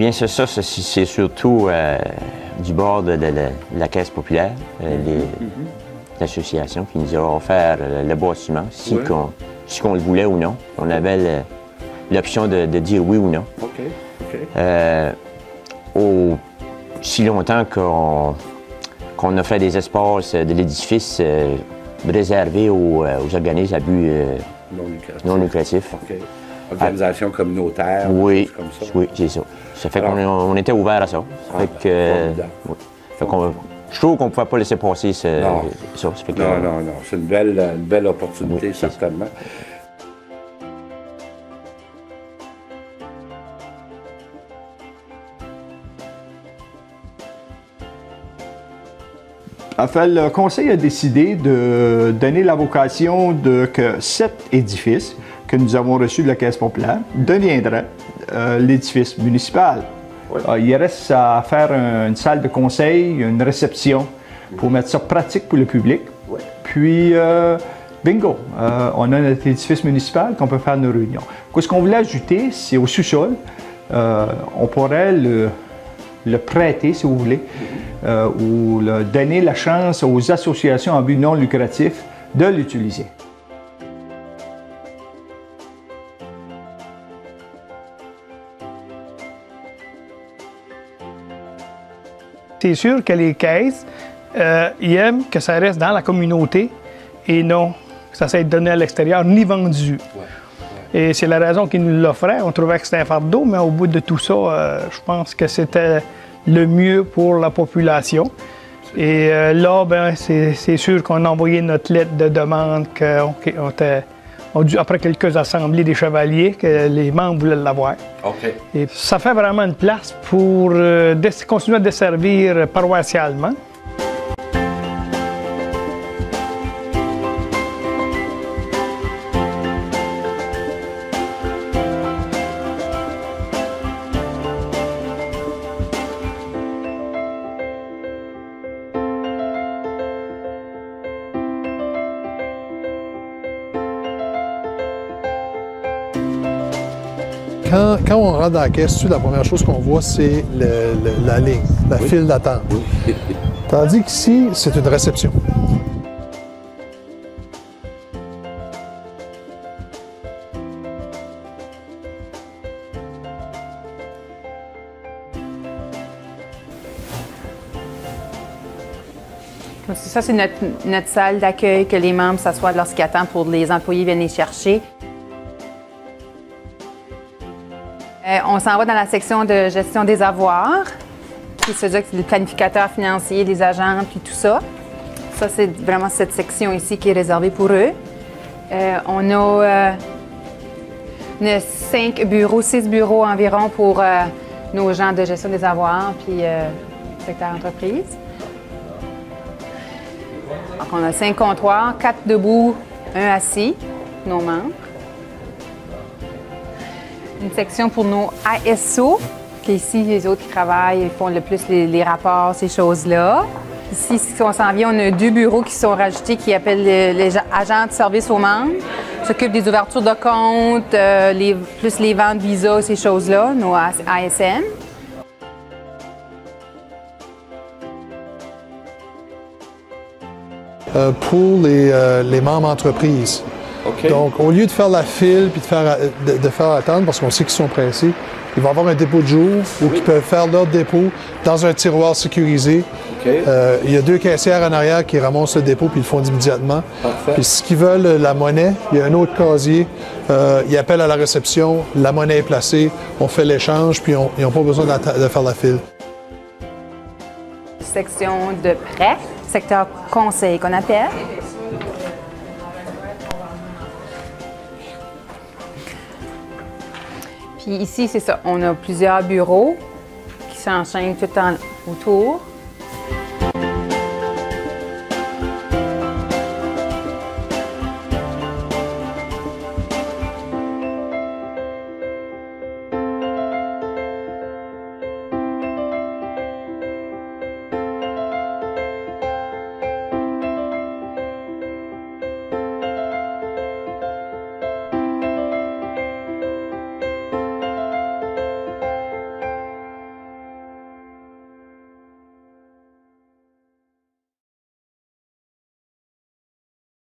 bien, c'est ça. C'est surtout du bord de la Caisse populaire, l'association qui nous a offert le bâtiment, si on le voulait ou non. On avait l'option de dire oui ou non. Si longtemps qu'on a fait des espaces de l'édifice réservés aux organismes à but non lucratif. Organisation communautaire, oui, comme ça. Oui, c'est ça. Ça fait qu'on était ouvert à ça. Je trouve qu'on ne pouvait pas laisser passer ça. Non, c'est une belle opportunité, oui, certainement. En fait, le conseil a décidé de donner la vocation que cet édifice que nous avons reçu de la Caisse populaire deviendrait l'édifice municipal. Il reste à faire une salle de conseil, une réception pour mettre ça pratique pour le public. Puis, bingo, on a notre édifice municipal qu'on peut faire nos réunions. Ce qu'on voulait ajouter, c'est au sous-sol, on pourrait le prêter, si vous voulez, ou donner la chance aux associations à but non lucratif de l'utiliser. C'est sûr que les caisses, ils aiment que ça reste dans la communauté et non que ça soit donné à l'extérieur ni vendu. Et c'est la raison qu'ils nous l'offraient. On trouvait que c'était un fardeau, mais au bout de tout ça, je pense que c'était le mieux pour la population. Et là, ben, c'est sûr qu'on a envoyé notre lettre de demande après quelques assemblées des chevaliers, que les membres voulaient l'avoir. Et ça fait vraiment une place pour continuer à desservir paroissialement. Quand on rentre dans la caisse, la première chose qu'on voit, c'est la ligne, la file d'attente. Tandis qu'ici, c'est une réception. Ça, c'est notre salle d'accueil que les membres s'assoient lorsqu'ils attendent pour les employés viennent les chercher. On s'en va dans la section de gestion des avoirs, qui se dit que c'est le planificateur financier, les agents, puis tout ça. Ça, c'est vraiment cette section ici qui est réservée pour eux. On a 6 bureaux environ pour nos gens de gestion des avoirs, puis secteur entreprise. Donc, on a 5 comptoirs, 4 debout, 1 assis, nos membres. Une section pour nos ASO, qui ici, les autres qui travaillent, ils font le plus les rapports, ces choses-là. Ici, si on s'en vient, on a 2 bureaux qui sont rajoutés qui appellent les agents de service aux membres. Ils s'occupent des ouvertures de comptes, plus les ventes Visa, ces choses-là, nos ASM. Pour les membres entreprises. Donc, au lieu de faire la file puis de faire attendre, parce qu'on sait qu'ils sont pressés, ils vont avoir un dépôt de jour où ils peuvent faire leur dépôt dans un tiroir sécurisé. Il y a 2 caissières en arrière qui ramassent le dépôt puis ils le font immédiatement. Puis, si ils veulent la monnaie, il y a un autre casier. Ils appellent à la réception, la monnaie est placée, on fait l'échange puis ils n'ont pas besoin de faire la file. Section de prêt, secteur conseil qu'on appelle. Puis ici, c'est ça, on a plusieurs bureaux qui s'enchaînent tout autour.